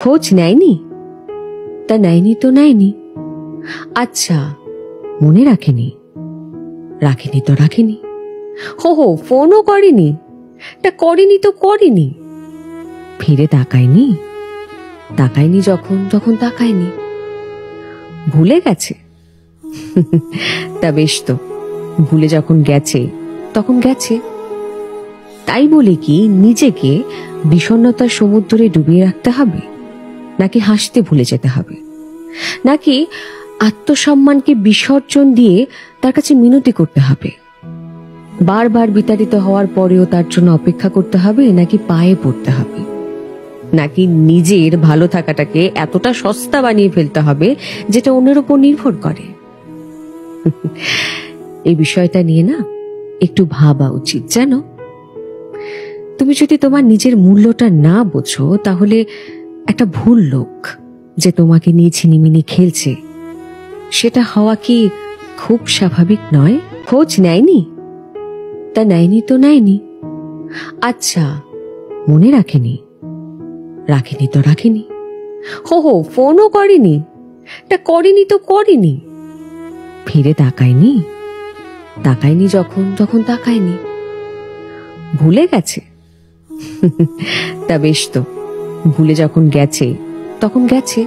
খোঁজ নেয়নি? তা নেয়নি তো নেয়নি। আচ্ছা, মনে রাখেনি? রাখেনি তো রাখেনি। হো ফোনও করেনি? তা করেনি তো করেনি। ফিরে তাকায়নি? তাকায়নি যখন তাকায়নি। ভুলে গেছে? তা বেশ তো, ভুলে যখন গেছে তখন গেছে। তাই বলে কি নিজেকে বিষণ্ণতার সমুদ্রে ডুবিয়ে রাখতে হবে? নাকি হাসতে ভুলে যেতে হবে? নাকি আত্মসম্মানকে বিসর্জন দিয়ে তার কাছে মিনতি করতে হবে? বারবার বিতাড়িত হওয়ার পরেও তার জন্য অপেক্ষা করতে হবে, নাকি পায়ে পড়তে হবে? নাকি নিজের ভালো থাকাটাকে এতটা সস্তা বানিয়ে ফেলতে হবে যেটা অন্যের উপর নির্ভর করে? এই বিষয়টা নিয়ে না একটু ভাবা উচিত, জানো। তুমি যদি তোমার নিজের মূল্যটা না বোঝো, তাহলে একটা ভুল লোক যে তোমাকে নিয়ে ছিনিমিনি খেলছে, সেটা হওয়া কি খুব স্বাভাবিক নয়? খোঁজ নেয়নি? তা নেয়নি তো নেয়নি। আচ্ছা, মনে রাখেনি? রাখেনি তো রাখেনি। হো ফোনও করেনি? তা করেনি তো করেনি। ফিরে তাকায়নি? তাকায়নি যখন তাকায়নি। ভুলে গেছে? তা বেশ তো, ভুলে যখন গেছে তখন গেছে।